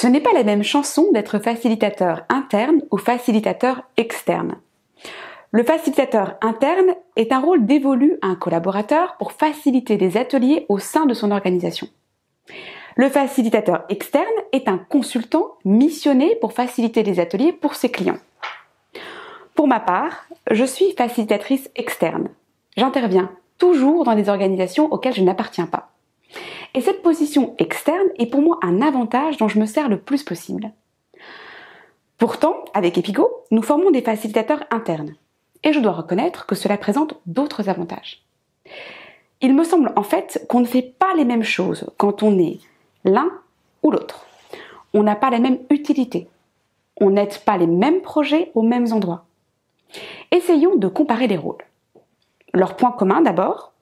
Ce n'est pas la même chanson d'être facilitateur interne ou facilitateur externe. Le facilitateur interne est un rôle dévolu à un collaborateur pour faciliter des ateliers au sein de son organisation. Le facilitateur externe est un consultant missionné pour faciliter des ateliers pour ses clients. Pour ma part, je suis facilitatrice externe. J'interviens toujours dans des organisations auxquelles je n'appartiens pas. Et cette position externe est pour moi un avantage dont je me sers le plus possible. Pourtant, avec Epigo, nous formons des facilitateurs internes. Et je dois reconnaître que cela présente d'autres avantages. Il me semble en fait qu'on ne fait pas les mêmes choses quand on est l'un ou l'autre. On n'a pas la même utilité. On n'aide pas les mêmes projets aux mêmes endroits. Essayons de comparer les rôles. Leur point commun d'abord,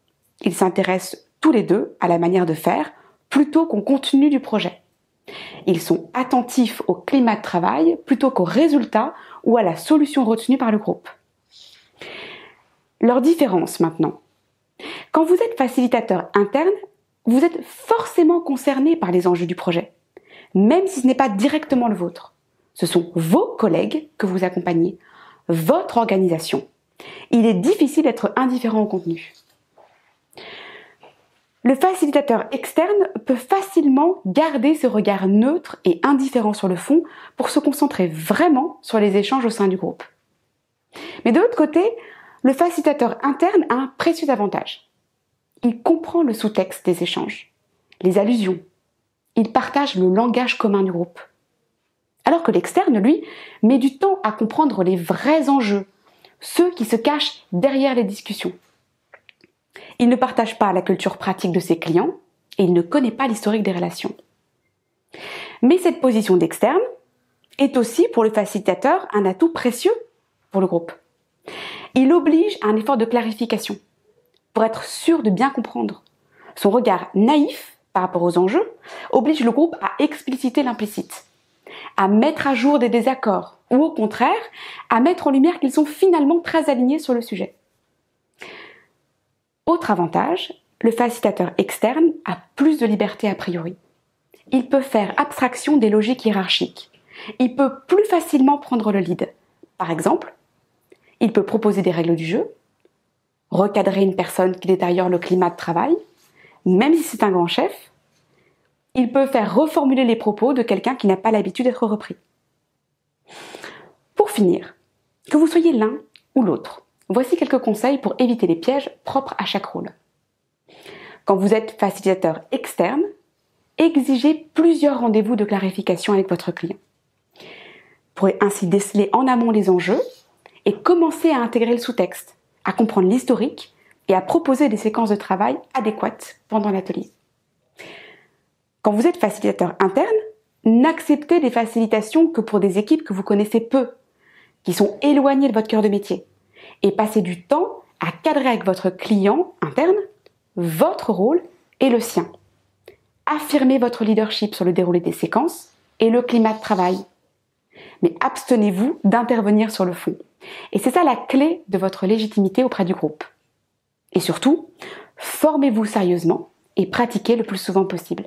ils s'intéressent tous les deux à la manière de faire plutôt qu'au contenu du projet. Ils sont attentifs au climat de travail plutôt qu'aux résultats ou à la solution retenue par le groupe. Leur différence maintenant. Quand vous êtes facilitateur interne, vous êtes forcément concerné par les enjeux du projet, même si ce n'est pas directement le vôtre. Ce sont vos collègues que vous accompagnez, votre organisation. Il est difficile d'être indifférent au contenu. Le facilitateur externe peut facilement garder ce regard neutre et indifférent sur le fond pour se concentrer vraiment sur les échanges au sein du groupe. Mais de l'autre côté, le facilitateur interne a un précieux avantage. Il comprend le sous-texte des échanges, les allusions. Il partage le langage commun du groupe. Alors que l'externe, lui, met du temps à comprendre les vrais enjeux, ceux qui se cachent derrière les discussions. Il ne partage pas la culture pratique de ses clients et il ne connaît pas l'historique des relations. Mais cette position d'externe est aussi pour le facilitateur un atout précieux pour le groupe. Il oblige à un effort de clarification pour être sûr de bien comprendre. Son regard naïf par rapport aux enjeux oblige le groupe à expliciter l'implicite, à mettre à jour des désaccords ou au contraire à mettre en lumière qu'ils sont finalement très alignés sur le sujet. Autre avantage, le facilitateur externe a plus de liberté a priori. Il peut faire abstraction des logiques hiérarchiques. Il peut plus facilement prendre le lead. Par exemple, il peut proposer des règles du jeu, recadrer une personne qui détériore le climat de travail, même si c'est un grand chef. Il peut faire reformuler les propos de quelqu'un qui n'a pas l'habitude d'être repris. Pour finir, que vous soyez l'un ou l'autre, voici quelques conseils pour éviter les pièges propres à chaque rôle. Quand vous êtes facilitateur externe, exigez plusieurs rendez-vous de clarification avec votre client. Vous pourrez ainsi déceler en amont les enjeux et commencer à intégrer le sous-texte, à comprendre l'historique et à proposer des séquences de travail adéquates pendant l'atelier. Quand vous êtes facilitateur interne, n'acceptez des facilitations que pour des équipes que vous connaissez peu, qui sont éloignées de votre cœur de métier, et passez du temps à cadrer avec votre client interne votre rôle et le sien. Affirmez votre leadership sur le déroulé des séquences et le climat de travail. Mais abstenez-vous d'intervenir sur le fond. Et c'est ça la clé de votre légitimité auprès du groupe. Et surtout, formez-vous sérieusement et pratiquez le plus souvent possible.